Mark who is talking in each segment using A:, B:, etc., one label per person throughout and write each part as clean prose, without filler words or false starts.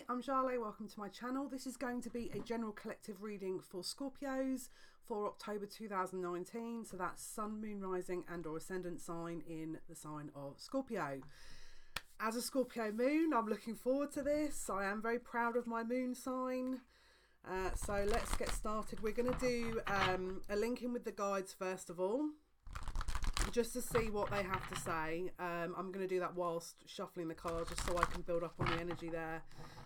A: Hi, I'm Jale, welcome to my channel. This is going to be a general collective reading for Scorpios for October 2019. So that's Sun, Moon, Rising and or Ascendant sign in the sign of Scorpio. As a Scorpio moon, I'm looking forward to this. I am very proud of my moon sign. So let's get started. We're going to do a link in with the guides first of all, just to see what they have to say. I'm going to do that whilst shuffling the cards, just so I can build up on the energy there.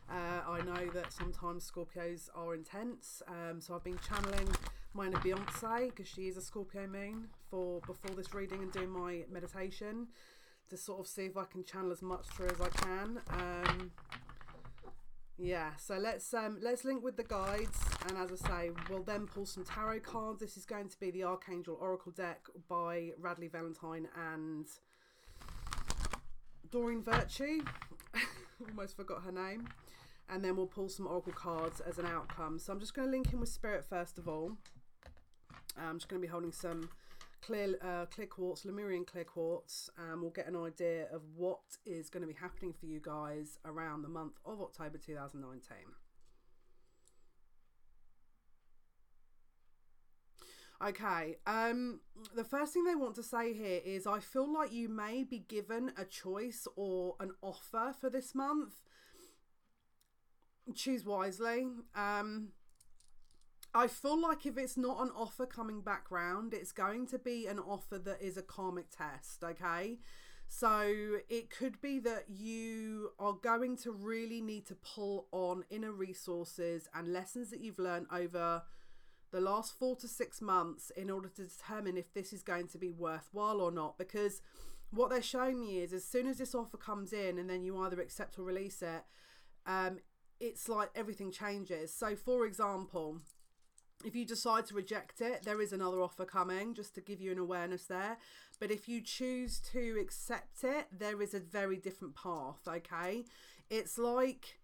A: I know that sometimes Scorpios are intense, so I've been channeling my inner Beyonce, because she is a Scorpio moon, before this reading and doing my meditation, to sort of see if I can channel as much through as I can. Yeah, so let's link with the guides, and as I say, we'll then pull some tarot cards. This is going to be the Archangel Oracle deck by Radley Valentine and Doreen Virtue. Almost forgot her name. And then we'll pull some Oracle cards as an outcome. So I'm just going to link in with Spirit first of all. I'm just going to be holding some clear quartz, Lemurian clear quartz, and we'll get an idea of what is going to be happening for you guys around the month of October 2019. Okay, the first thing they want to say here is, I feel like you may be given a choice or an offer for this month. Choose wisely. I feel like if it's not an offer coming back round, it's going to be an offer that is a karmic test, okay? So it could be that you are going to really need to pull on inner resources and lessons that you've learned over the last 4 to 6 months in order to determine if this is going to be worthwhile or not. Because what they're showing me is, as soon as this offer comes in and then you either accept or release it, it's like everything changes. So for example, if you decide to reject it, there is another offer coming, just to give you an awareness there. But if you choose to accept it, there is a very different path, okay? It's like,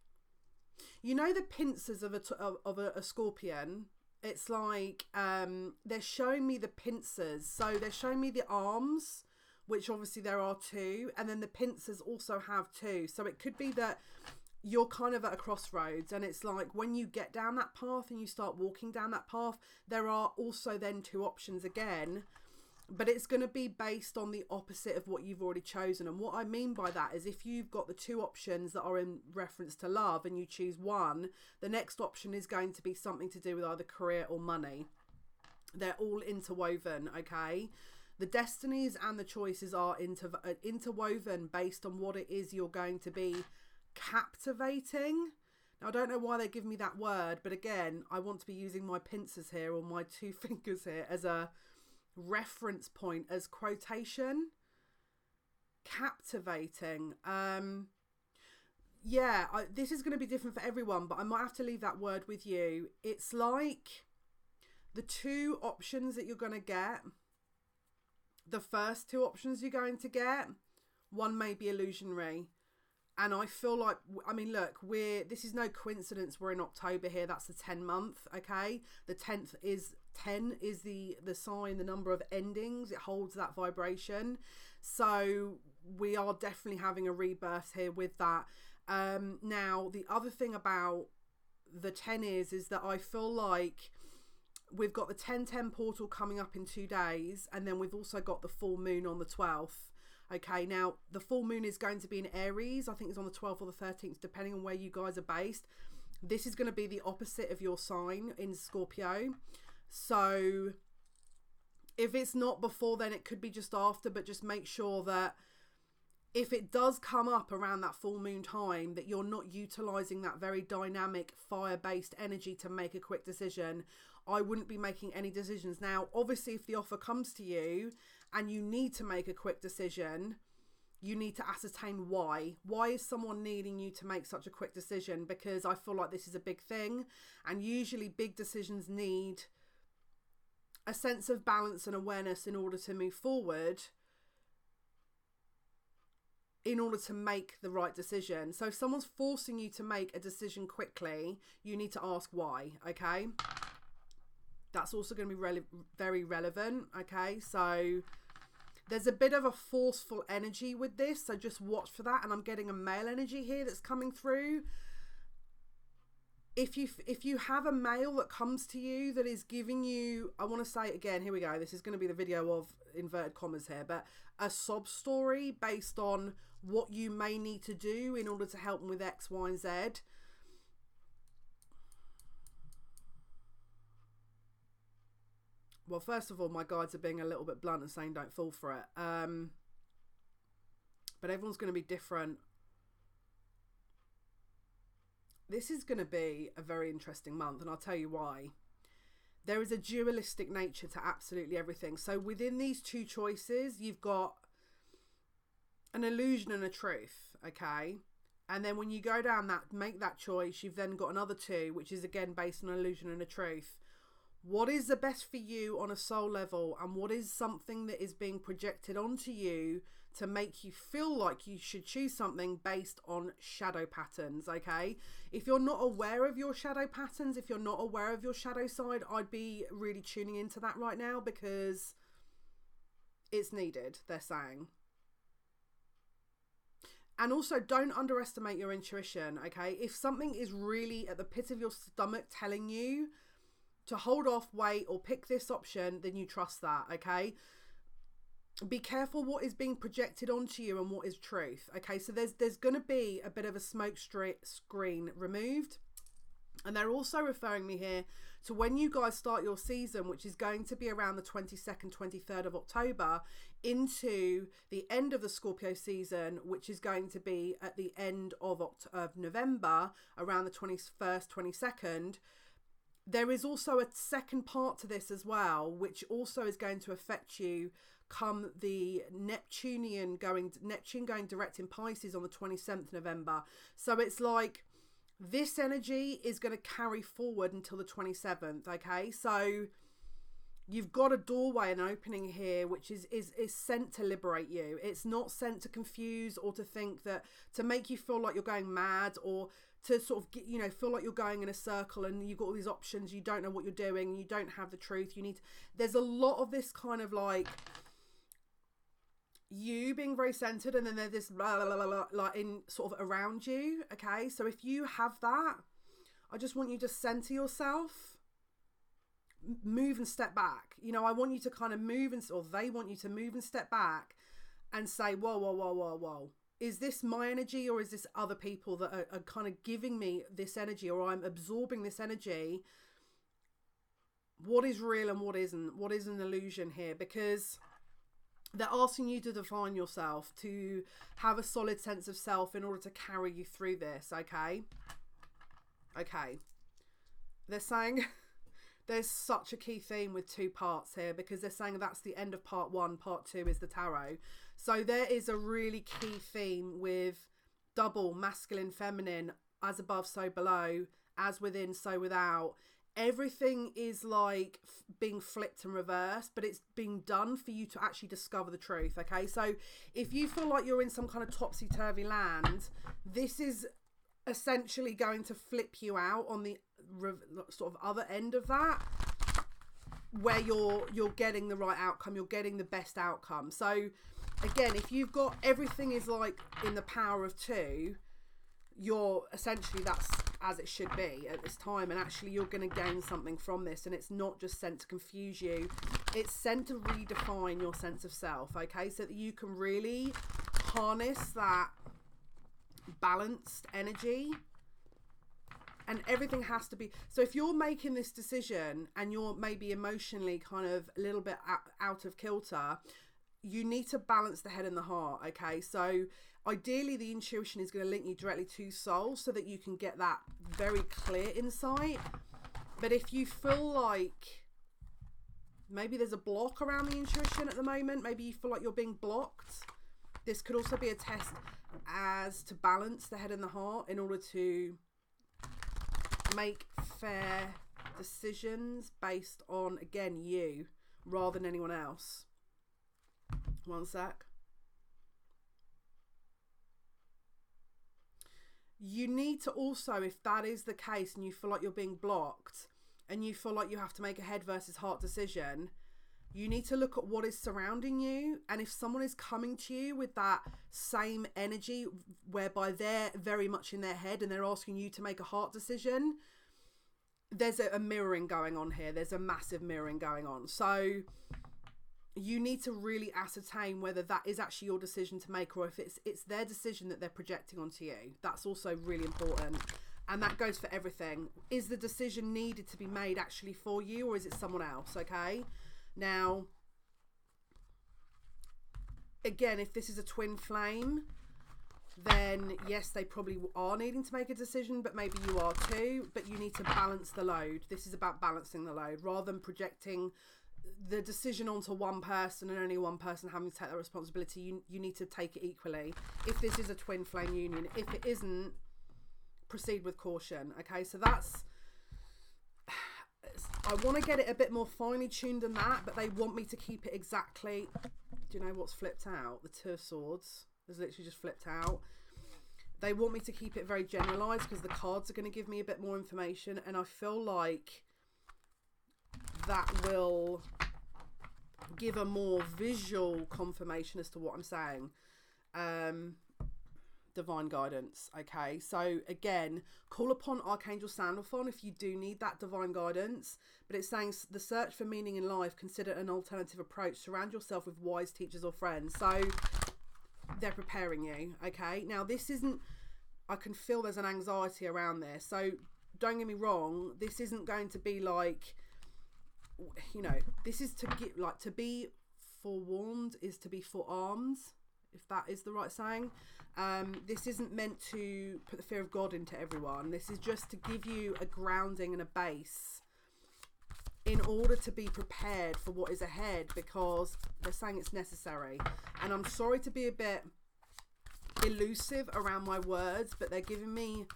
A: you know, the pincers of a scorpion. It's like they're showing me the pincers. So they're showing me the arms, which obviously there are 2. And then the pincers also have 2. So it could be that you're kind of at a crossroads, and it's like when you get down that path and you start walking down that path, there are also then 2 options again, but it's going to be based on the opposite of what you've already chosen. And what I mean by that is, if you've got the 2 options that are in reference to love and you choose one, the next option is going to be something to do with either career or money. They're all interwoven, okay? The destinies and the choices are interwoven based on what it is you're going to be captivating. Now, I don't know why they give me that word, but again, I want to be using my pincers here, or my 2 fingers here, as a reference point, as quotation. Captivating. Yeah, this is going to be different for everyone, but I might have to leave that word with you. It's like the 2 options that you're going to get, the first 2 options you're going to get, one may be illusionary. And I feel like, I mean, look, this is no coincidence. We're in October here. That's the 10 month. Okay. The 10 is the sign, the number of endings. It holds that vibration. So we are definitely having a rebirth here with that. Now, the other thing about the 10 is that I feel like we've got the 10-10 portal coming up in 2 days. And then we've also got the full moon on the 12th. Okay, now the full moon is going to be in Aries. I think it's on the 12th or the 13th, depending on where you guys are based. This is going to be the opposite of your sign in Scorpio. So if it's not before, then it could be just after, but just make sure that if it does come up around that full moon time, that you're not utilizing that very dynamic fire-based energy to make a quick decision. I wouldn't be making any decisions. Now, obviously, if the offer comes to you and you need to make a quick decision, you need to ascertain why. Why is someone needing you to make such a quick decision? Because I feel like this is a big thing, and usually big decisions need a sense of balance and awareness in order to move forward, in order to make the right decision. So if someone's forcing you to make a decision quickly, you need to ask why, okay? That's also going to be very relevant, okay? So there's a bit of a forceful energy with this, so just watch for that. And I'm getting a male energy here that's coming through. if you have a male that comes to you that is giving you, I want to say it again, here we go, this is going to be the video of inverted commas here, but a sob story based on what you may need to do in order to help them with X, Y, and Z. Well, first of all, my guides are being a little bit blunt and saying don't fall for it. But everyone's going to be different. This is going to be a very interesting month, and I'll tell you why. There is a dualistic nature to absolutely everything. So within these two choices, you've got an illusion and a truth, okay? And then when you go down that, make that choice, you've then got another two, which is again based on an illusion and a truth. What is the best for you on a soul level, and what is something that is being projected onto you to make you feel like you should choose something based on shadow patterns, okay? If you're not aware of your shadow patterns, if you're not aware of your shadow side, I'd be really tuning into that right now, because it's needed, they're saying. And also, don't underestimate your intuition, okay? If something is really at the pit of your stomach telling you to hold off, wait, or pick this option, then you trust that, okay? Be careful what is being projected onto you and what is truth, okay? So there's going to be a bit of a smoke screen removed. And they're also referring me here to when you guys start your season, which is going to be around the 22nd, 23rd of October, into the end of the Scorpio season, which is going to be at the end of November, around the 21st, 22nd. There is also a second part to this as well, which also is going to affect you come the Neptune going direct in Pisces on the 27th November. So it's like this energy is going to carry forward until the 27th, okay? So you've got a doorway and an opening here, which is sent to liberate you. It's not sent to confuse or to think that, to make you feel like you're going mad, or to sort of get, you know, feel like you're going in a circle and you've got all these options, you don't know what you're doing, you don't have the truth, you need to, there's a lot of this kind of like you being very centered, and then there's this blah, blah, blah, blah, like in sort of around you, okay? So if you have that, I just want you to center yourself, move and step back. You know, I want you to kind of move, and or they want you to move and step back and say, whoa, whoa, whoa, whoa, whoa. Is this my energy, or is this other people that are kind of giving me this energy, or I'm absorbing this energy? What is real and what isn't? What is an illusion here? Because they're asking you to define yourself, to have a solid sense of self in order to carry you through this, okay? Okay. They're saying there's such a key theme with two parts here, because they're saying that's the end of part one, part two is the tarot. So there is a really key theme with double, masculine, feminine, as above, so below, as within, so without. Everything is like being flipped and reversed, but it's being done for you to actually discover the truth, okay? So if you feel like you're in some kind of topsy-turvy land, this is essentially going to flip you out on the sort of other end of that, where you're getting the right outcome, you're getting the best outcome. So again, if you've got everything is like in the power of two, you're essentially, that's as it should be at this time, and actually you're going to gain something from this, and it's not just sent to confuse you, it's sent to redefine your sense of self, okay? So that you can really harness that balanced energy, and everything has to be, so if you're making this decision and you're maybe emotionally kind of a little bit out of kilter, you need to balance the head and the heart, okay? So ideally the intuition is going to link you directly to soul so that you can get that very clear insight. But if you feel like maybe there's a block around the intuition at the moment, maybe you feel like you're being blocked, this could also be a test as to balance the head and the heart in order to make fair decisions based on, again, you rather than anyone else. One sec. You need to also, if that is the case and you feel like you're being blocked and you feel like you have to make a head versus heart decision, you need to look at what is surrounding you. And if someone is coming to you with that same energy whereby they're very much in their head and they're asking you to make a heart decision, there's a mirroring going on here. There's a massive mirroring going on. So you need to really ascertain whether that is actually your decision to make, or if it's their decision that they're projecting onto you. That's also really important. And that goes for everything. Is the decision needed to be made actually for you, or is it someone else? Okay. Now, again, if this is a twin flame, then yes, they probably are needing to make a decision, but maybe you are too. But you need to balance the load. This is about balancing the load rather than projecting the decision onto one person and only one person having to take that responsibility. You need to take it equally. If this is a twin flame union, if it isn't, proceed with caution. Okay, so that's, I want to get it a bit more finely tuned than that, but they want me to keep it exactly. Do you know what's flipped out? The Two of Swords is literally just flipped out. They want me to keep it very generalized because the cards are going to give me a bit more information, and I feel like that will give a more visual confirmation as to what I'm saying. Divine guidance. Okay, so again, call upon Archangel Sandalphon if you do need that divine guidance. But it's saying the search for meaning in life, consider an alternative approach, surround yourself with wise teachers or friends. So they're preparing you. Okay, now this isn't, I can feel there's an anxiety around this, so don't get me wrong, this isn't going to be like, you know, this is to get, like, to be forewarned is to be forearmed, if that is the right saying. This isn't meant to put the fear of God into everyone. This is just to give you a grounding and a base in order to be prepared for what is ahead, because they're saying it's necessary. And I'm sorry to be a bit elusive around my words, but they're giving me,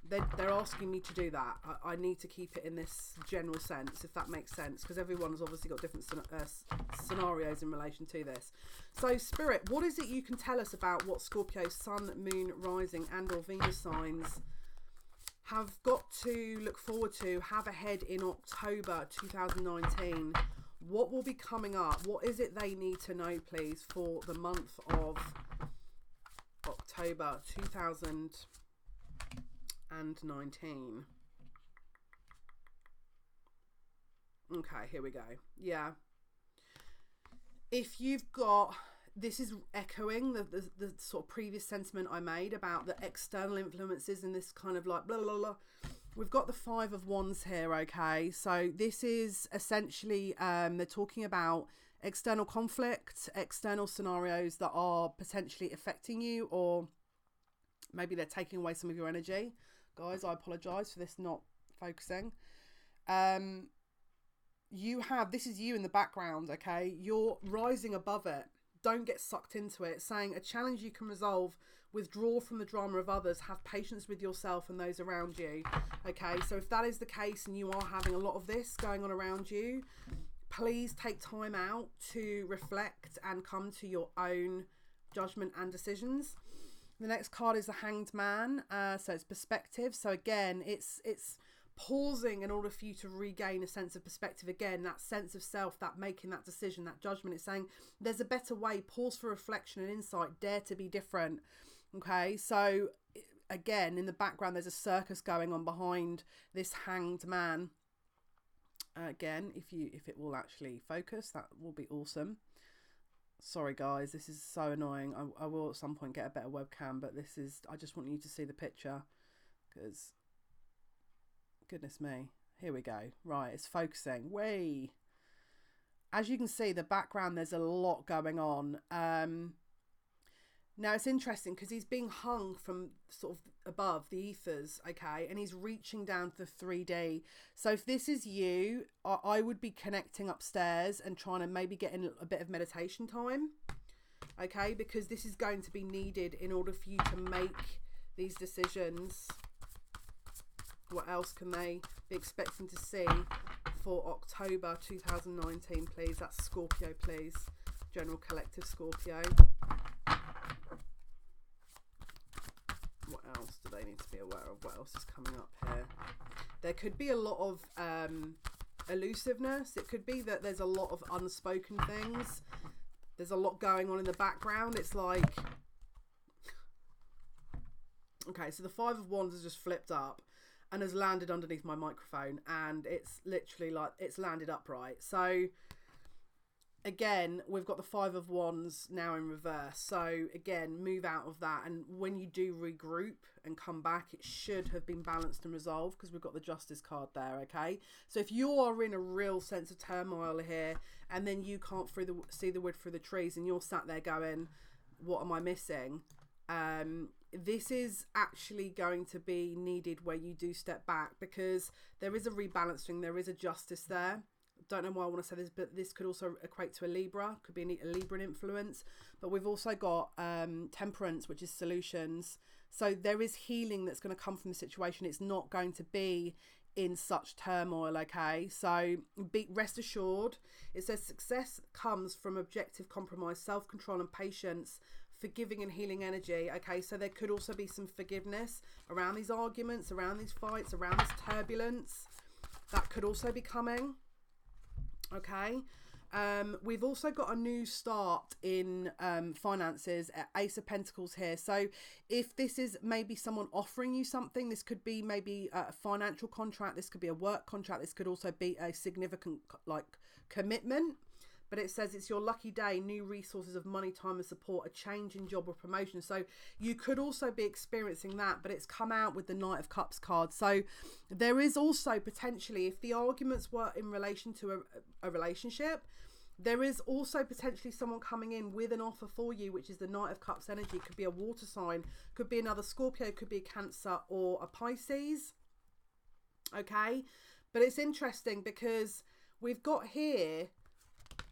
A: they're asking me to do that. I need to keep it in this general sense, if that makes sense, because everyone's obviously got different scenarios in relation to this. So Spirit, what is it you can tell us about what Scorpio Sun, Moon, Rising and or Venus signs have got to look forward to, have ahead in October 2019? What will be coming up? What is it they need to know, please, for the month of October 2019? Okay, here we go. Yeah. If you've got, this is echoing the sort of previous sentiment I made about the external influences and this kind of like blah, blah, blah. We've got the Five of Wands here, okay? So this is essentially, they're talking about external conflict, external scenarios that are potentially affecting you, or maybe they're taking away some of your energy. Guys, I apologise for this not focusing. You have, this is you in the background, okay? You're rising above it. Don't get sucked into it. Saying a challenge you can resolve, withdraw from the drama of others, have patience with yourself and those around you. Okay, so if that is the case and you are having a lot of this going on around you, please take time out to reflect and come to your own judgment and decisions. The next card is the Hanged Man. So it's perspective. So again, it's pausing in order for you to regain a sense of perspective. Again, that sense of self, that making that decision, that judgment. It's saying there's a better way. Pause for reflection and insight. Dare to be different. Okay, so again, in the background, there's a circus going on behind this Hanged Man. Again, if it will actually focus, that will be awesome. Sorry guys, this is so annoying. I will at some point get a better webcam, but this is, I just want you to see the picture, because goodness me, here we go. Right, it's focusing. Way. As you can see, the background, there's a lot going on. Now it's interesting because he's being hung from sort of above the ethers, okay, and he's reaching down to the 3D. So if this is you, I would be connecting upstairs and trying to maybe get in a bit of meditation time, okay, because this is going to be needed in order for you to make these decisions. What else can they be expecting to see for October 2019, please? That's Scorpio, please. General collective Scorpio. What else do they need to be aware of? What else is coming up here? There could be a lot of elusiveness. It could be that there's a lot of unspoken things. There's a lot going on in the background. It's like, okay, so the Five of Wands is just flipped up. and has landed underneath my microphone, and it's literally like it's landed upright. So again, we've got the 5 of Wands now in reverse. So again, move out of that, and when you do regroup and come back, it should have been balanced and resolved, because we've got the Justice card there. Okay, so if you are in a real sense of turmoil here, and then you can't see the wood through the trees, and you're sat there going, what am I missing? This is actually going to be needed where you do step back, because there is a rebalancing, there is a justice there. Don't know why I want to say this, but this could also equate to a Libra, could be a Libran influence. But we've also got Temperance, which is solutions. So there is healing that's going to come from the situation. It's not going to be in such turmoil. Okay, so rest assured. It says success comes from objective compromise, self-control and patience, forgiving and healing energy. Okay, so there could also be some forgiveness around these arguments, around these fights, around this turbulence. That could also be coming. Okay, we've also got a new start in finances, Ace of Pentacles here. So if this is maybe someone offering you something, this could be maybe a financial contract, this could be a work contract, this could also be a significant like commitment. But it says it's your lucky day, new resources of money, time and support, a change in job or promotion. So you could also be experiencing that, but it's come out with the Knight of Cups card. So there is also potentially, if the arguments were in relation to a relationship, there is also potentially someone coming in with an offer for you, which is the Knight of Cups energy. It could be a water sign, could be another Scorpio, could be a Cancer or a Pisces. Okay, but it's interesting because we've got here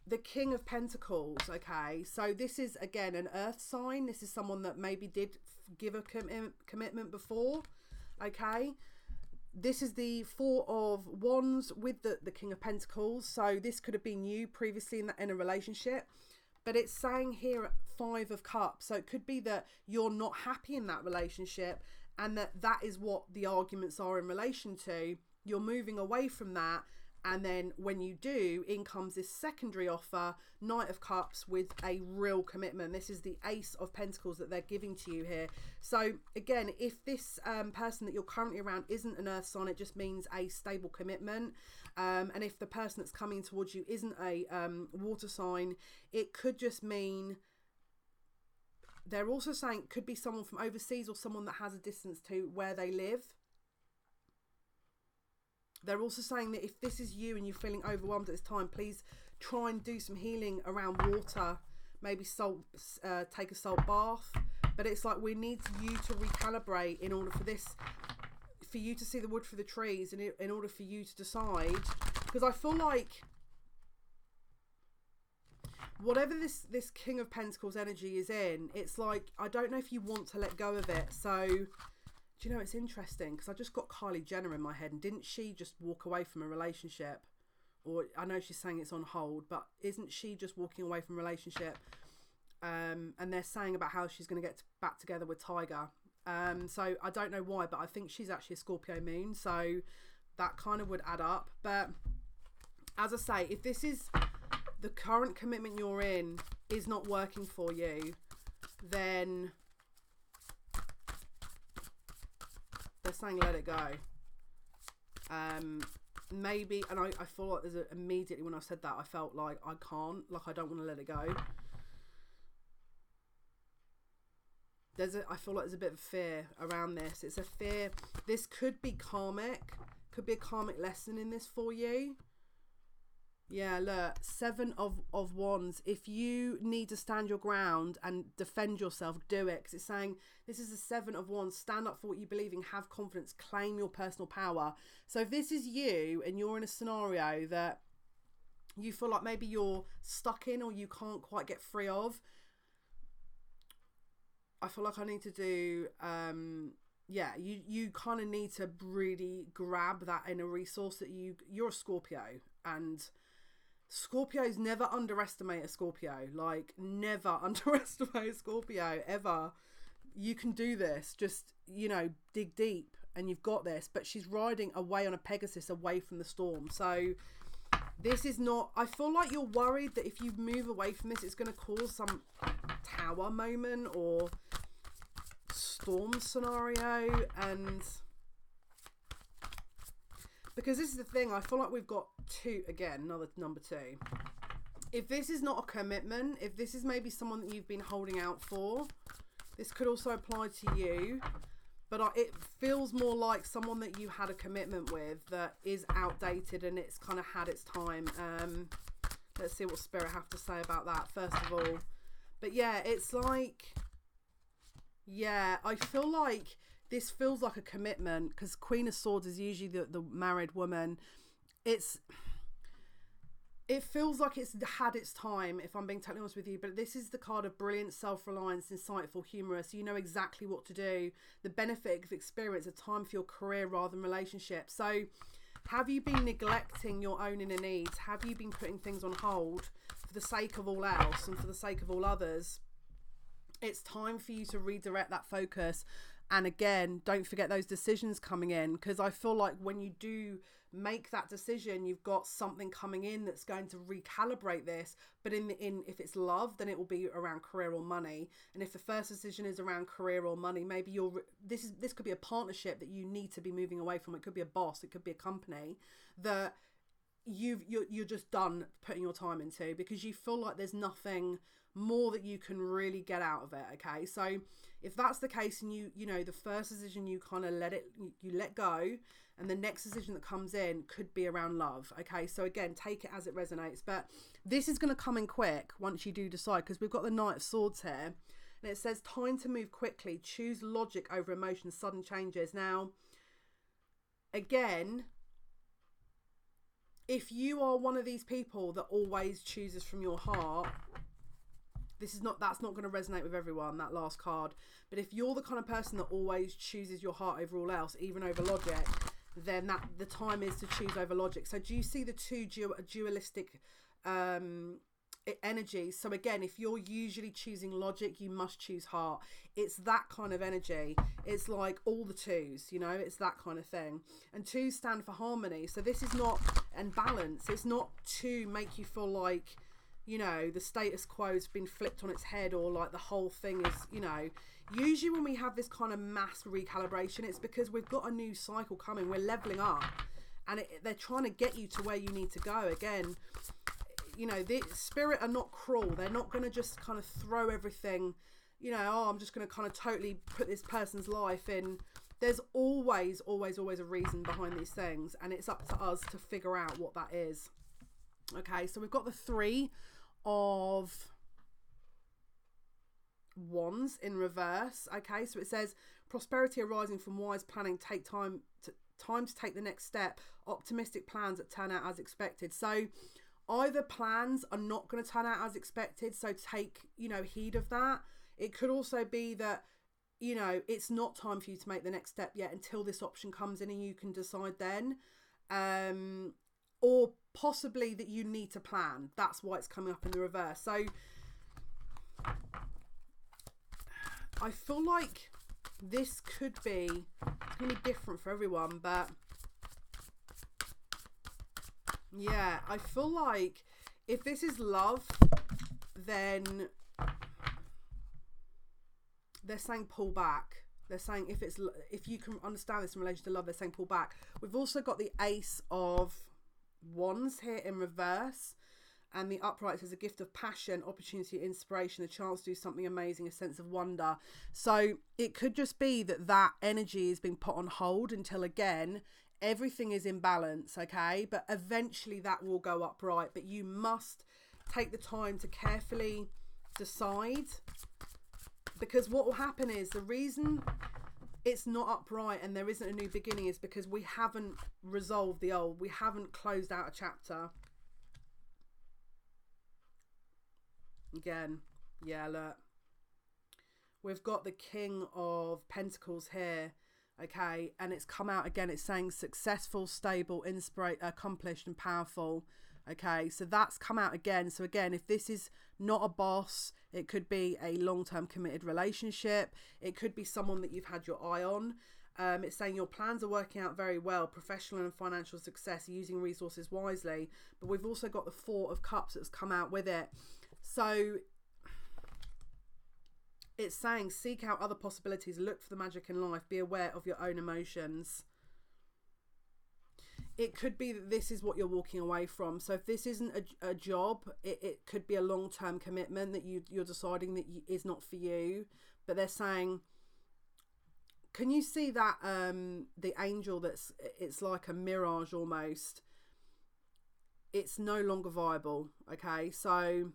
A: the King of Pentacles. Okay, so this is again an earth sign. This is someone that maybe did give a commitment before. Okay, this is the 4 of Wands with the King of Pentacles. So this could have been you previously in a relationship, but it's saying here 5 of Cups. So it could be that you're not happy in that relationship, and that is what the arguments are in relation to. You're moving away from that. And then when you do, in comes this secondary offer, Knight of Cups with a real commitment. This is the Ace of Pentacles that they're giving to you here. So again, if this person that you're currently around isn't an earth sign, it just means a stable commitment. And if the person that's coming towards you isn't a water sign, it could just mean, they're also saying it could be someone from overseas or someone that has a distance to where they live. They're also saying that if this is you and you're feeling overwhelmed at this time, please try and do some healing around water. Maybe salt, take a salt bath. But it's like we need you to recalibrate in order for you to see the wood for the trees, and in order for you to decide. Because I feel like whatever this King of Pentacles energy is in, it's like, I don't know if you want to let go of it. So do you know, it's interesting because I just got Kylie Jenner in my head, and didn't she just walk away from a relationship? Or I know she's saying it's on hold, but isn't she just walking away from a relationship? And they're saying about how she's going to get back together with Tiger. So I don't know why, but I think she's actually a Scorpio moon, so that kind of would add up. But as I say, if this is the current commitment you're in is not working for you, then they're saying let it go. Maybe, and I feel like immediately when I said that, I felt like I can't, like I don't want to let it go. I feel like there's a bit of fear around this. It's a fear. This could be karmic. Could be a karmic lesson in this for you. Yeah, look, 7 of Wands. If you need to stand your ground and defend yourself, do it. Because it's saying, this is the 7 of Wands. Stand up for what you believe in. Have confidence. Claim your personal power. So if this is you and you're in a scenario that you feel like maybe you're stuck in or you can't quite get free of, I feel like I need to do... yeah, you kind of need to really grab that inner resource that you're a Scorpio, and Scorpios never underestimate a Scorpio. Like, never underestimate a Scorpio, ever. You can do this. Just, you know, dig deep and you've got this. But she's riding away on a Pegasus away from the storm. So this is not... I feel like you're worried that if you move away from this, it's going to cause some tower moment or storm scenario. And Because this is the thing, I feel like we've got two, again, another number 2. If this is not a commitment, if this is maybe someone that you've been holding out for, this could also apply to you. But it feels more like someone that you had a commitment with that is outdated and it's kind of had its time. Let's see what Spirit have to say about that, first of all. But yeah, it's like, yeah, I feel like this feels like a commitment, because Queen of Swords is usually the married woman. It feels like it's had its time, if I'm being totally honest with you. But this is the card of brilliant, self-reliance, insightful, humorous. You know exactly what to do. The benefit of experience, a time for your career rather than relationship. So have you been neglecting your own inner needs? Have you been putting things on hold for the sake of all else and for the sake of all others? It's time for you to redirect that focus. And again, don't forget those decisions coming in, because I feel like when you do make that decision, you've got something coming in that's going to recalibrate this. But if it's love, then it will be around career or money. And if the first decision is around career or money, maybe this could be a partnership that you need to be moving away from. It could be a boss, it could be a company that you're just done putting your time into, because you feel like there's nothing more that you can really get out of it. Okay, so if that's the case, and you know the first decision you kind of let go, and the next decision that comes in could be around love. Okay, so again, take it as it resonates, but this is going to come in quick once you do decide, because we've got the Knight of Swords here, and it says time to move quickly, choose logic over emotion, sudden changes. Now again, if you are one of these people that always chooses from your heart, that's not going to resonate with everyone, that last card. But if you're the kind of person that always chooses your heart over all else, even over logic, then the time is to choose over logic. So do you see the two dualistic energies? So again, if you're usually choosing logic, you must choose heart. It's that kind of energy. It's like all the twos, you know, it's that kind of thing. And twos stand for harmony. So this is not, and balance. It's not to make you feel like, you know, the status quo's been flipped on its head, or like the whole thing is, you know, usually when we have this kind of mass recalibration, it's because we've got a new cycle coming. We're leveling up, and they're trying to get you to where you need to go. Again, you know, the Spirit are not cruel. They're not going to just kind of throw everything, you know, oh, I'm just going to kind of totally put this person's life in. There's always a reason behind these things, and it's up to us to figure out what that is. Okay, so we've got the 3 of Wands in reverse. Okay, so it says prosperity arising from wise planning, take time to take the next step, optimistic plans that turn out as expected. So either plans are not going to turn out as expected, so take, you know, heed of that. It could also be that, you know, it's not time for you to make the next step yet until this option comes in, and you can decide then. Or possibly that you need to plan. That's why it's coming up in the reverse. So I feel like this could be, it's going to be different for everyone, but yeah, I feel like if this is love, then they're saying pull back. They're saying if you can understand this in relation to love, they're saying pull back. We've also got the Ace of Wands here in reverse, and the upright is a gift of passion, opportunity, inspiration, a chance to do something amazing, a sense of wonder. So it could just be that energy is being put on hold until, again, everything is in balance. Okay, but eventually that will go upright, but you must take the time to carefully decide, because what will happen is the reason it's not upright and there isn't a new beginning is because we haven't resolved the old. We haven't closed out a chapter. Again, yeah, look. We've got the King of Pentacles here, okay? And it's come out again. It's saying successful, stable, accomplished and powerful. Okay, so that's come out again. So again, if this is not a boss, it could be a long-term committed relationship. It could be someone that you've had your eye on. It's saying your plans are working out very well, professional and financial success, using resources wisely. But we've also got the 4 of Cups that's come out with it. So it's saying seek out other possibilities, look for the magic in life, be aware of your own emotions. it could be that this is what you're walking away from. So if this isn't a job, it could be a long-term commitment that you're deciding that is not for you. But they're saying, can you see that the angel it's like a mirage almost? It's no longer viable. Okay, so,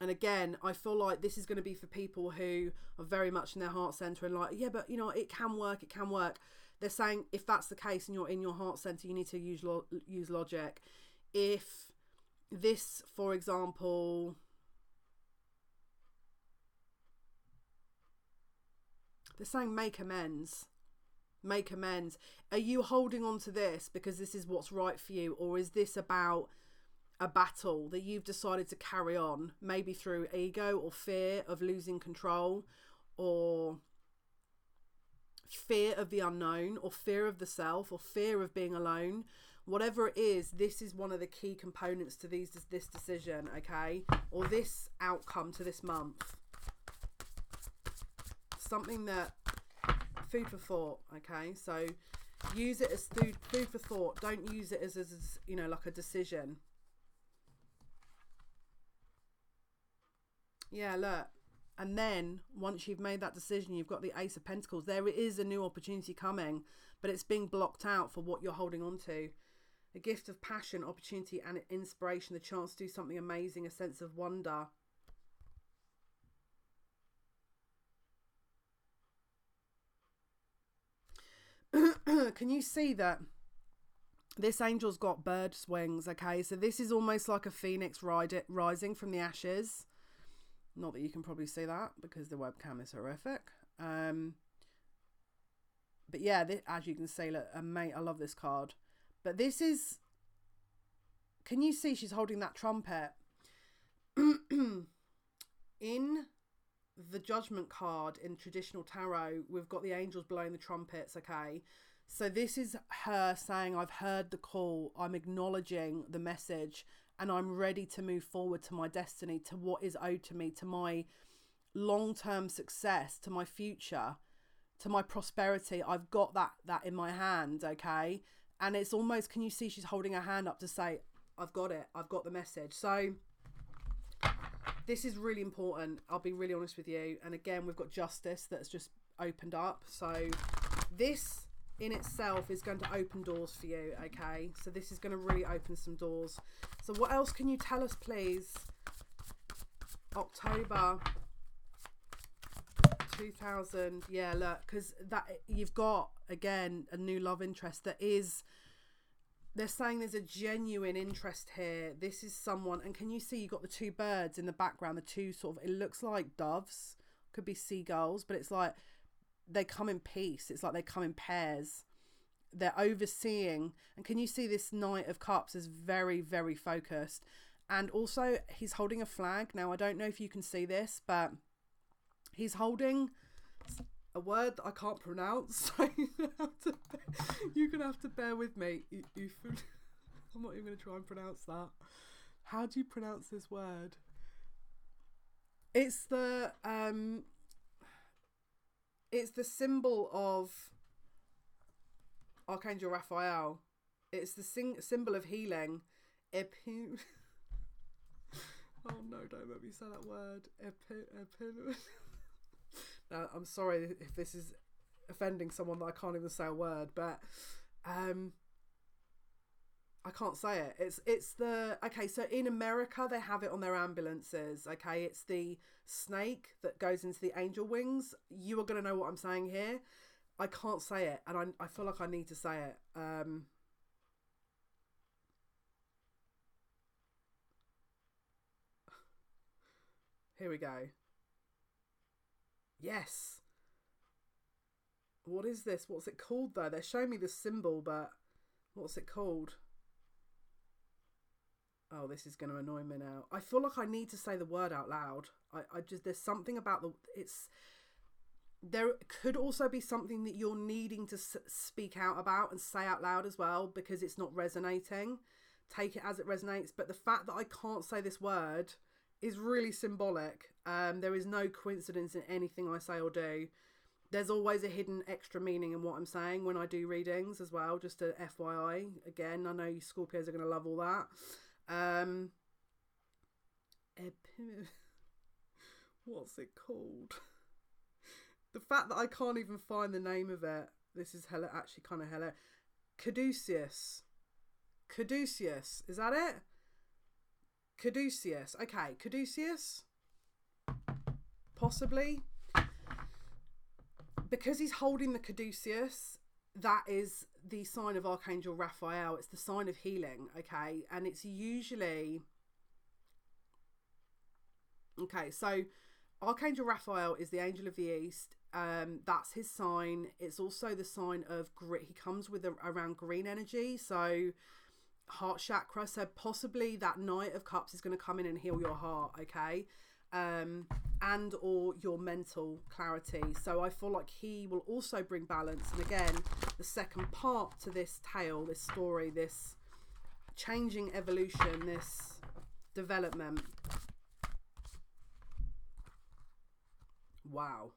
A: and again, I feel like this is going to be for people who are very much in their heart center and like, yeah, but you know, it can work. They're saying if that's the case and you're in your heart center, you need to use logic. If this, for example, they're saying make amends. Are you holding on to this because this is what's right for you, or is this about a battle that you've decided to carry on, maybe through ego or fear of losing control, or fear of the unknown, or fear of the self, or fear of being alone? Whatever it is, this is one of the key components to this decision, okay, or this outcome to this month. Something that, food for thought, okay? So use it as food for thought. Don't use it as you know, like a decision. Yeah, look. And then once you've made that decision, you've got the Ace of Pentacles. There is a new opportunity coming, but it's being blocked out for what you're holding on to. A gift of passion, opportunity and inspiration, the chance to do something amazing, a sense of wonder. Can you see that this angel's got bird's wings? Okay, so this is almost like a phoenix rising from the ashes. Not that you can probably see that because the webcam is horrific. But yeah, as you can see, look, mate, I love this card. But this is, can you see she's holding that trumpet? In the Judgment card in traditional tarot, we've got the angels blowing the trumpets, okay? So this is her saying, I've heard the call, I'm acknowledging the message, and I'm ready to move forward to my destiny, to what is owed to me, to my long-term success, to my future, to my prosperity. I've got that in my hand, okay? And it's almost, can you see she's holding her hand up to say, I've got it, I've got the message. So this is really important. I'll be really honest with you. And again, we've got justice that's just opened up. So this in itself is going to open doors for you, okay? So this is going to really open some doors. So what else can you tell us, please? October 2000. Yeah, look, because that you've got, again, a new love interest that is, they're saying there's a genuine interest here. This is someone, and can you see you got the two birds in the background, the two sort of, it looks like doves, could be seagulls, but it's like they come in peace. It's like they come in pairs. They're overseeing, and can you see this Knight of Cups is very, very focused. And also he's holding a flag. Now, I don't know if you can see this, but he's holding a word that I can't pronounce, so you're gonna have to bear with me. I'm not even gonna try and pronounce that. How do you pronounce this word? It's the symbol of Archangel Raphael. It's the symbol of healing. Oh no, don't let me say that word. Now, I'm sorry if this is offending someone that I can't even say a word, but I can't say it. It's the, okay, so in America they have it on their ambulances, okay? It's the snake that goes into the angel wings. You are going to know what I'm saying here. I can't say it, and I feel like I need to say it. Here we go. Yes. What is this? What's it called though? They're showing me the symbol, but what's it called? Oh, this is going to annoy me now. I feel like I need to say the word out loud. I just, there's something about there could also be something that you're needing to speak out about and say out loud as well, because it's not resonating. Take it as it resonates. But the fact that I can't say this word is really symbolic. There is no coincidence in anything I say or do. There's always a hidden extra meaning in what I'm saying when I do readings as well, just a FYI. Again, I know you Scorpios are going to love all that. What's it called? The fact that I can't even find the name of it. This is actually kind of hella. Caduceus. Is that it? Caduceus. Okay, Caduceus. Possibly. Because he's holding the Caduceus, that is the sign of Archangel Raphael. It's the sign of healing, okay? And it's usually... Okay, so Archangel Raphael is the angel of the East. That's his sign. It's also the sign of... He comes with around green energy, so heart chakra. So possibly that Knight of Cups is going to come in and heal your heart, okay? And or your mental clarity. So I feel like he will also bring balance. And again, the second part to this tale, this story, this changing evolution, this development. Wow.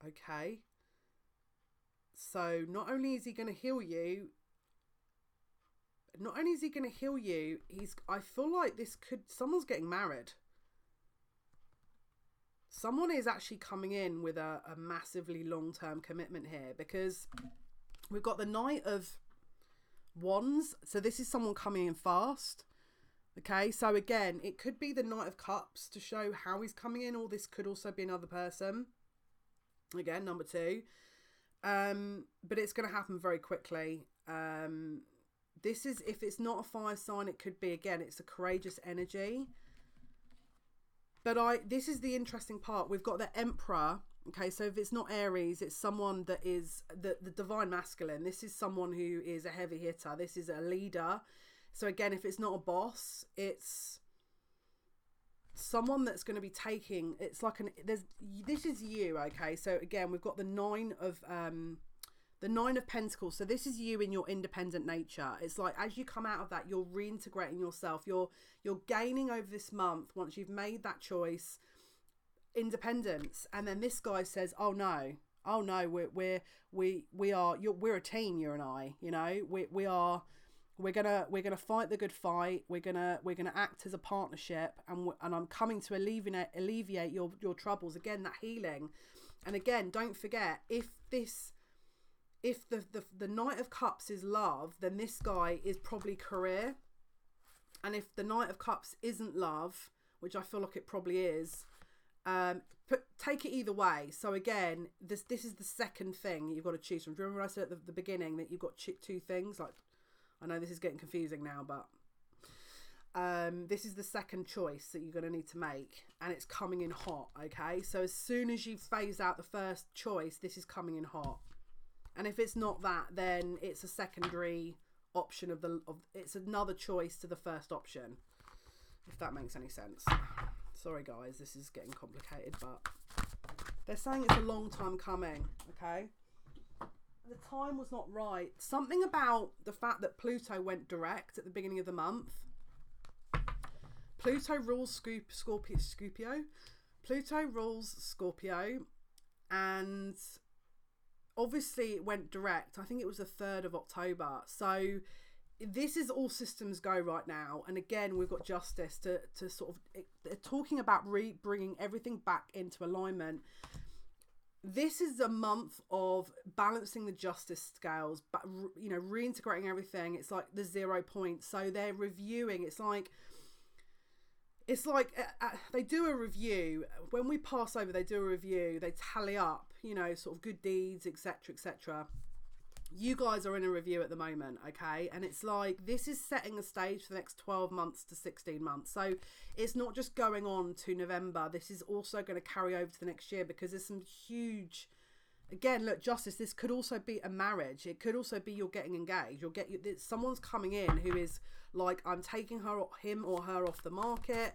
A: Okay. So not only is he going to heal you, I feel like someone's getting married. Someone is actually coming in with a massively long-term commitment here, because we've got the Knight of Wands. So this is someone coming in fast. Okay, so again, it could be the Knight of Cups to show how he's coming in, or this could also be another person. Again, number 2. But it's going to happen very quickly. This is, if it's not a fire sign, it could be, again, it's a courageous energy. But this is the interesting part. We've got the Emperor. Okay, so if it's not Aries, it's someone that is the divine masculine. This is someone who is a heavy hitter. This is a leader. So again, if it's not a boss, it's someone that's going to be taking, it's like this is you. Okay, so again, we've got the Nine of Pentacles. So this is you in your independent nature. It's like as you come out of that, you're reintegrating yourself. You're gaining over this month, once you've made that choice, independence. And then this guy says, oh no, we're a team, you and I, you know, we're gonna fight the good fight. We're gonna act as a partnership, and I'm coming to alleviate your troubles. Again, that healing. And again, don't forget, if the Knight of Cups is love, then this guy is probably career. And if the Knight of Cups isn't love, which I feel like it probably is, take it either way. So again, this is the second thing you've got to choose from. Do you remember I said at the beginning that you've got 2 things? Like, I know this is getting confusing now, but this is the second choice that you're going to need to make, and it's coming in hot. Okay, so as soon as you phase out the first choice, this is coming in hot. And if it's not that, then it's a secondary option it's another choice to the first option, if that makes any sense. Sorry guys, this is getting complicated, but they're saying it's a long time coming. Okay, the time was not right. Something about the fact that Pluto went direct at the beginning of the month. Pluto rules Scorpio. Pluto rules Scorpio, and obviously it went direct. I think it was the 3rd of October. So this is all systems go right now. And again, we've got justice to sort of, they're talking about bringing everything back into alignment. This is a month of balancing the justice scales, but you know, reintegrating everything. It's like the 0 point. So they're reviewing. It's like they do a review. When we pass over, they do a review. They tally up, you know, sort of good deeds, etc., etc. You guys are in a review at the moment, okay? And it's like, this is setting the stage for the next 12 months to 16 months. So it's not just going on to November. This is also going to carry over to the next year, because there's some huge, again, look, justice, this could also be a marriage. It could also be you're getting engaged. Someone's coming in who is like, I'm taking him or her off the market.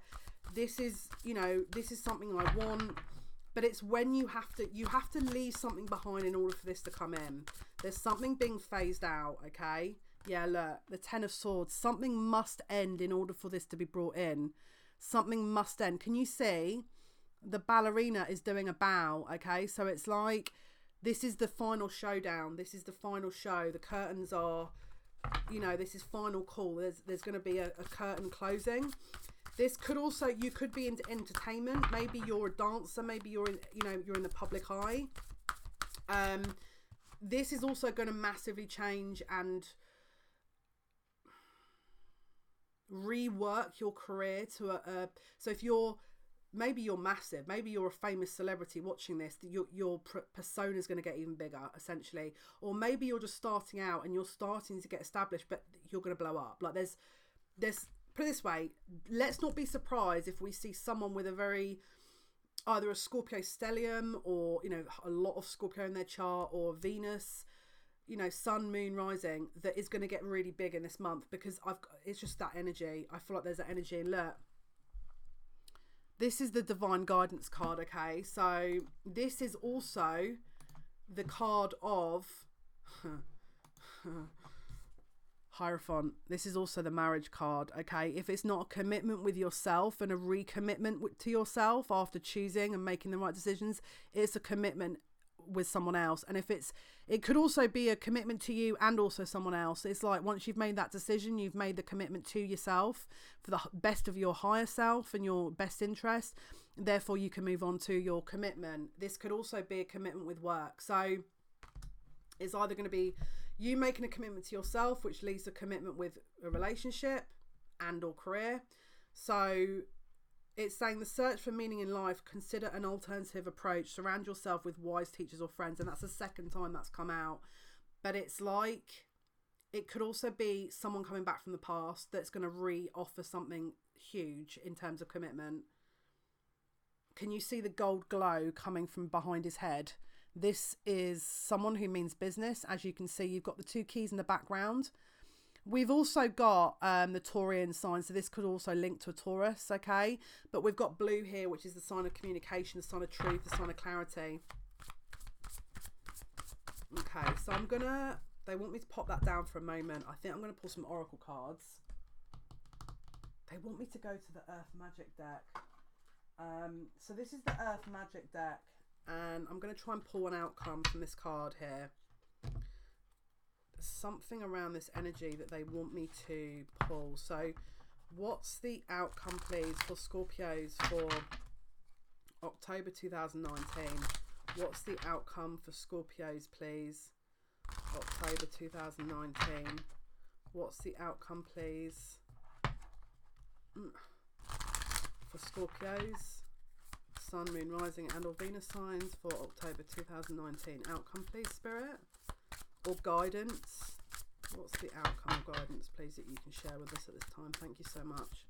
A: This is, you know, this is something I want. But it's when you have to leave something behind in order for this to come in. There's something being phased out, okay? Yeah, look, the Ten of Swords. Something must end in order for this to be brought in. Something must end. Can you see? The ballerina is doing a bow, okay? So it's like, this is the final showdown. This is the final show. The curtains are, you know, this is final call. There's going to be a curtain closing. This could also, you could be into entertainment. Maybe you're a dancer. Maybe you're in, you know, you're in the public eye. This is also going to massively change and rework your career to so if you're, maybe you're massive, maybe you're a famous celebrity watching this, your persona is going to get even bigger, essentially. Or maybe you're just starting out and you're starting to get established, but you're going to blow up. Like there's put it this way, let's not be surprised if we see someone with a very, either a Scorpio stellium, or, you know, a lot of Scorpio in their chart, or Venus, you know, sun, moon, rising, that is going to get really big in this month, because it's just that energy. I feel like there's that energy. And look, this is the divine guidance card, okay? So this is also the card of Hierophant. This is also the marriage card, okay? If it's not a commitment with yourself and a recommitment to yourself after choosing and making the right decisions, it's a commitment with someone else. And if it could also be a commitment to you and also someone else. It's like, once you've made that decision, you've made the commitment to yourself for the best of your higher self and your best interest. Therefore, you can move on to your commitment. This could also be a commitment with work. So it's either going to be you making a commitment to yourself, which leads to commitment with a relationship and or career. So it's saying the search for meaning in life, consider an alternative approach, surround yourself with wise teachers or friends. And that's the second time that's come out. But it's like, it could also be someone coming back from the past that's going to re-offer something huge in terms of commitment. Can you see the gold glow coming from behind his head? This is someone who means business. As you can see, you've got the two keys in the background. We've also got the Taurian sign, so this could also link to a Taurus, okay? But we've got blue here, which is the sign of communication, the sign of truth, the sign of clarity. Okay, so they want me to pop that down for a moment. I think I'm going to pull some oracle cards. They want me to go to the Earth Magic deck. So this is the Earth Magic deck, and I'm going to try and pull an outcome from this card here. Something around this energy that they want me to pull. So what's the outcome, please, for Scorpios for October 2019? What's the outcome for Scorpios, please? October 2019. What's the outcome, please? For Scorpios, Sun, Moon, Rising and or Venus signs for October 2019. Outcome, please, Spirit? Or guidance. What's the outcome or guidance, please, that you can share with us at this time? Thank you so much.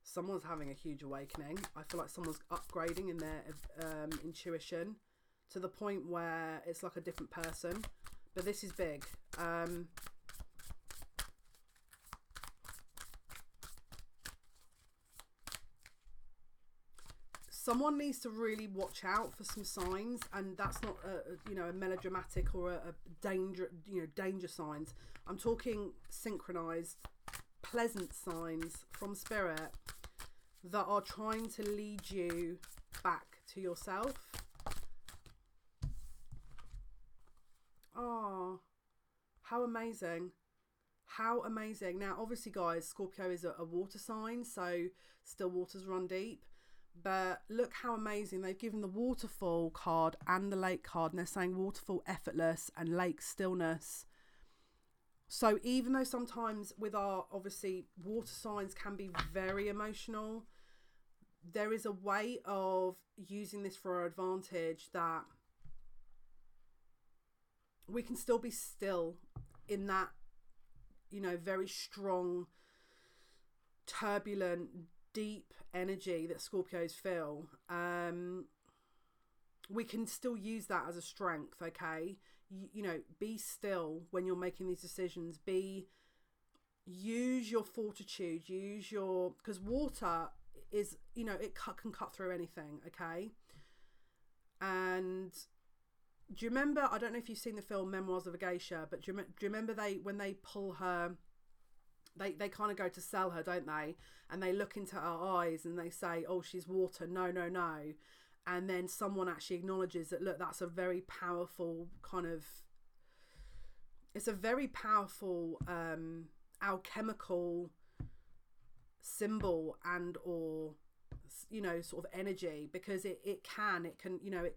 A: Someone's having a huge awakening. I feel like someone's upgrading in their intuition to the point where it's like a different person. But this is big. Someone needs to really watch out for some signs, and that's not a melodramatic or a danger signs. I'm talking synchronized, pleasant signs from spirit that are trying to lead you back to yourself. Oh, how amazing. How amazing. Now, obviously, guys, Scorpio is a water sign, so still waters run deep. But look how amazing. They've given the waterfall card and the lake card, and they're saying waterfall effortless and lake stillness. So even though sometimes with our, obviously, water signs can be very emotional, there is a way of using this for our advantage that we can still be still in that, very strong, turbulent, deep energy that Scorpios feel. We can still use that as a strength, okay? Be still when you're making these decisions. Use your fortitude, because water is, it can cut through anything, okay? And do you remember, I don't know if you've seen the film Memoirs of a Geisha, but do you remember when they pull her, they kind of go to sell her, don't they? And they look into her eyes and they say, oh, she's water, no, no, no. And then someone actually acknowledges that, look, that's a very powerful kind of, it's a very powerful alchemical symbol and or, you know, sort of energy, because it can, you know,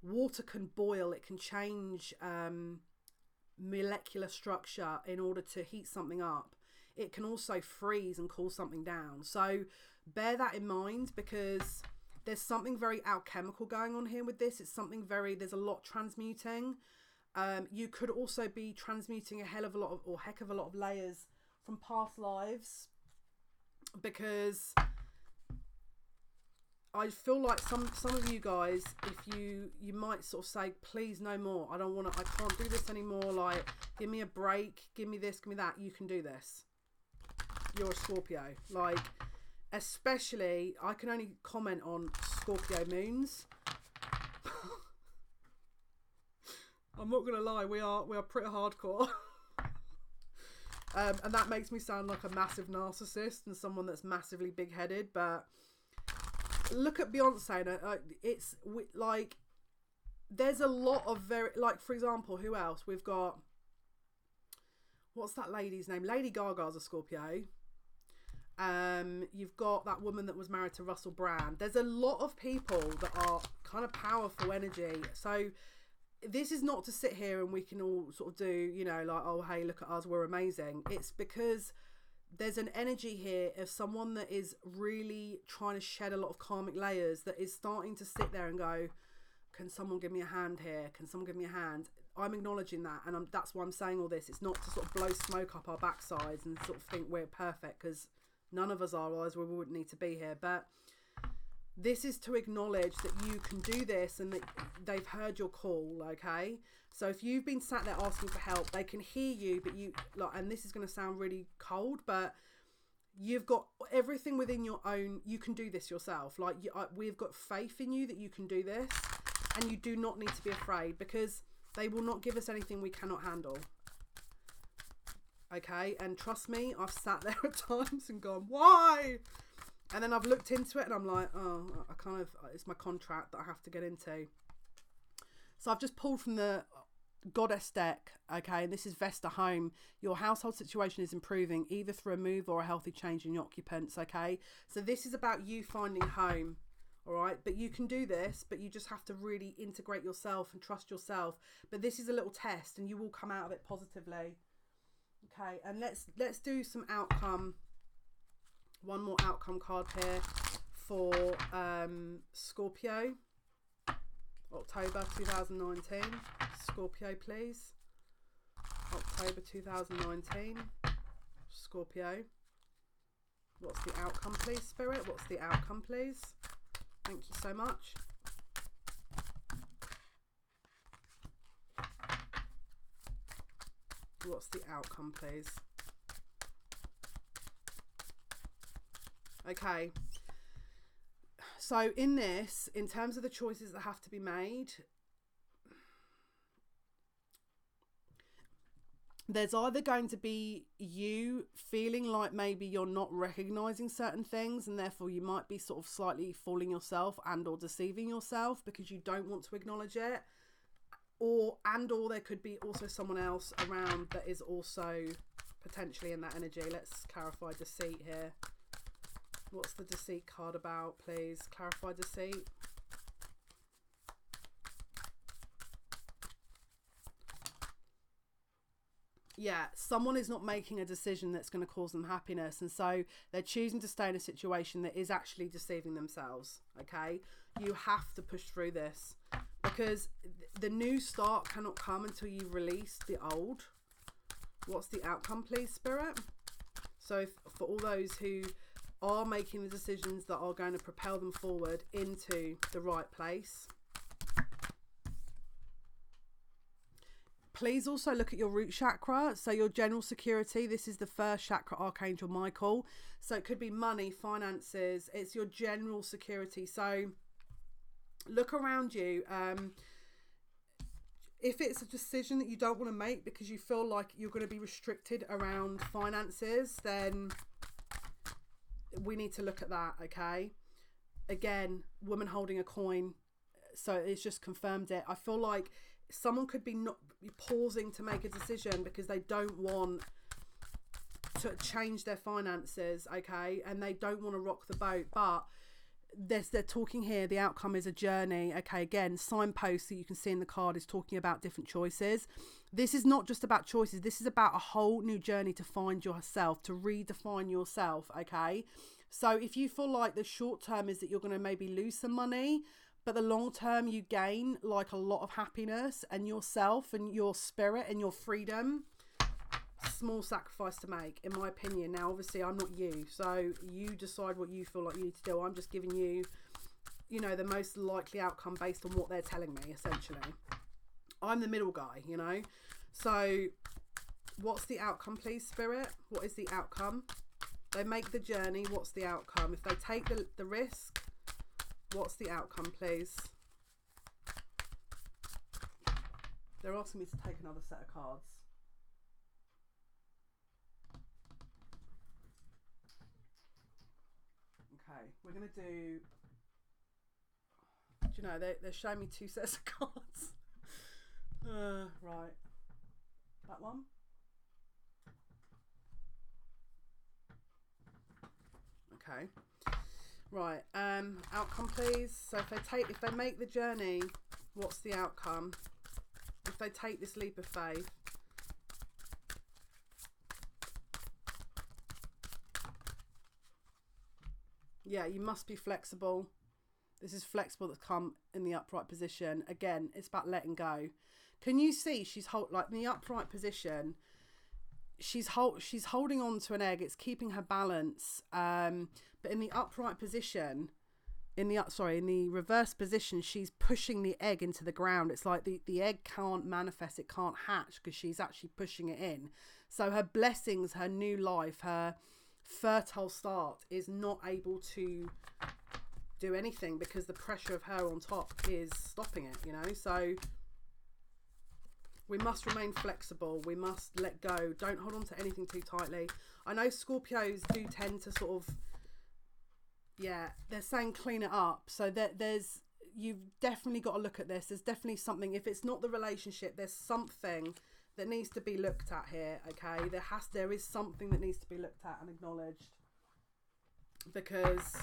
A: water can boil, it can change molecular structure in order to heat something up. It can also freeze and cool something down. So bear that in mind, because there's something very alchemical going on here with this. It's something very, there's a lot transmuting. You could also be transmuting a heck of a lot of layers from past lives, because I feel like some of you guys, if you might sort of say, please no more, I can't do this anymore, like give me a break, give me this, give me that. You can do this. You're a Scorpio. Like, especially, I can only comment on Scorpio moons. I'm not gonna lie, we are pretty hardcore. And that makes me sound like a massive narcissist and someone that's massively big-headed, but look at Beyonce. It's like, there's a lot of very, like, for example, who else? We've got, what's that lady's name? Lady Gaga's a Scorpio. You've got that woman that was married to Russell Brand. There's a lot of people that are kind of powerful energy. So this is not to sit here and we can all sort of do, you know, like, oh, hey, look at us, we're amazing. It's because there's an energy here of someone that is really trying to shed a lot of karmic layers, that is starting to sit there and go, can someone give me a hand here? Can someone give me a hand? I'm acknowledging that, and that's why I'm saying all this. It's not to sort of blow smoke up our backsides and sort of think we're perfect, because none of us are, otherwise we wouldn't need to be here. But this is to acknowledge that you can do this and that they've heard your call, okay? So if you've been sat there asking for help, they can hear you, but you, like, and this is going to sound really cold, but you've got everything within your own, you can do this yourself. Like, we've got faith in you that you can do this, and you do not need to be afraid, because they will not give us anything we cannot handle. Okay, and trust me, I've sat there at times and gone, why? And then I've looked into it and I'm like, oh, it's my contract that I have to get into. So I've just pulled from the Goddess deck, okay, and this is Vesta Home. Your household situation is improving, either through a move or a healthy change in your occupants, okay? So this is about you finding home, all right? But you can do this, but you just have to really integrate yourself and trust yourself. But this is a little test and you will come out of it positively. Okay, and let's do some outcome. One more outcome card here for Scorpio, October 2019. Scorpio, please. October 2019. Scorpio. What's the outcome, please, Spirit? What's the outcome, please? Thank you so much. What's the outcome, please? Okay. So in this, in terms of the choices that have to be made, there's either going to be you feeling like maybe you're not recognizing certain things, and therefore you might be sort of slightly fooling yourself and or deceiving yourself because you don't want to acknowledge it. Or there could be also someone else around that is also potentially in that energy. Let's clarify deceit here. What's the deceit card about, please? Clarify deceit. Yeah, someone is not making a decision that's going to cause them happiness, and so they're choosing to stay in a situation that is actually deceiving themselves, okay? You have to push through this, because the new start cannot come until you release the old. What's the outcome, please, Spirit? So for all those who are making the decisions that are going to propel them forward into the right place, please also look at your root chakra. So your general security, this is the first chakra, Archangel Michael. So it could be money, finances, it's your general security. So look around you. If it's a decision that you don't want to make because you feel like you're going to be restricted around finances, then we need to look at that, okay? Again, woman holding a coin, so it's just confirmed it. I feel like someone could be not pausing to make a decision because they don't want to change their finances, okay? And they don't want to rock the boat, but they're talking here, the outcome is a journey, okay? Again, signposts that you can see in the card is talking about different choices. This is not just about choices. This is about a whole new journey to find yourself, to redefine yourself, okay? So if you feel like the short term is that you're going to maybe lose some money, but the long term you gain like a lot of happiness and yourself and your spirit and your freedom, small sacrifice to make, in my opinion. Now obviously I'm not you, so you decide what you feel like you need to do. I'm just giving you, you know, the most likely outcome based on what they're telling me, essentially. I'm the middle guy, you know. So what's the outcome, please, Spirit? What is the outcome? They make the journey. What's the outcome? If they take the risk, what's the outcome, please? They're asking me to take another set of cards. Okay, we're going to do you know, they're showing me 2 sets of cards. Right. That one. Okay. Right. Outcome, please. So if they make the journey, what's the outcome? If they take this leap of faith. Yeah, you must be flexible. This is flexible that's come in the upright position. Again, it's about letting go. Can you see she's like in the upright position? She's holding on to an egg. It's keeping her balance. But in the upright position, in the reverse position, she's pushing the egg into the ground. It's like the egg can't manifest. It can't hatch because she's actually pushing it in. So her blessings, her new life, her fertile start is not able to do anything because the pressure of her on top is stopping it, you know. So we must remain flexible. We must let go. Don't hold on to anything too tightly. I know Scorpios do tend to sort of, yeah, they're saying clean it up. So you've definitely got to look at this. There's definitely something. If it's not the relationship, there's something that needs to be looked at here, okay? There is something that needs to be looked at and acknowledged, because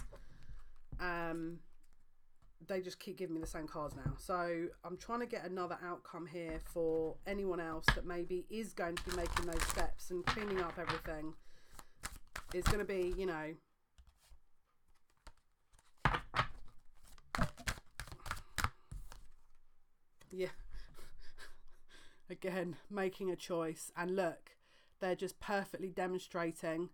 A: they just keep giving me the same cards now. So I'm trying to get another outcome here for anyone else that maybe is going to be making those steps and cleaning up everything. It's going to be, you know, yeah. Again, making a choice. And look, they're just perfectly demonstrating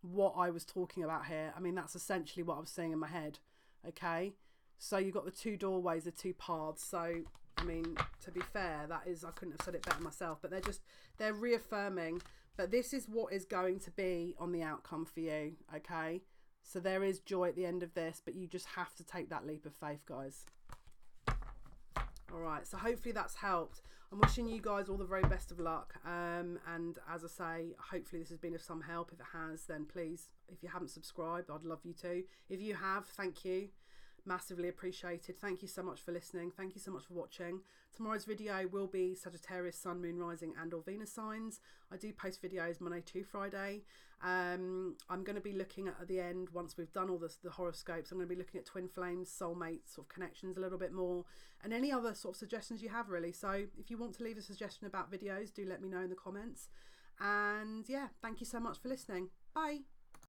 A: what I was talking about here. I mean, that's essentially what I was saying in my head. Okay, so you've got the 2 doorways, the 2 paths. So I mean, to be fair, that is, I couldn't have said it better myself, but they're reaffirming that this is what is going to be on the outcome for you. Okay, so there is joy at the end of this, but you just have to take that leap of faith, guys. All right, so hopefully that's helped. I'm wishing you guys all the very best of luck, and as I say, hopefully this has been of some help. If it has, then please, if you haven't subscribed, I'd love you to. If you have, thank you, massively appreciated. Thank you so much for listening. Thank you so much for watching. Tomorrow's video will be Sagittarius Sun, Moon, Rising and or Venus signs. I do post videos Monday to Friday. I'm going to be looking at the end, once we've done all the horoscopes, I'm going to be looking at twin flames, soulmates, sort of connections a little bit more, and any other sort of suggestions you have, really. So if you want to leave a suggestion about videos, do let me know in the comments. And yeah, thank you so much for listening. Bye.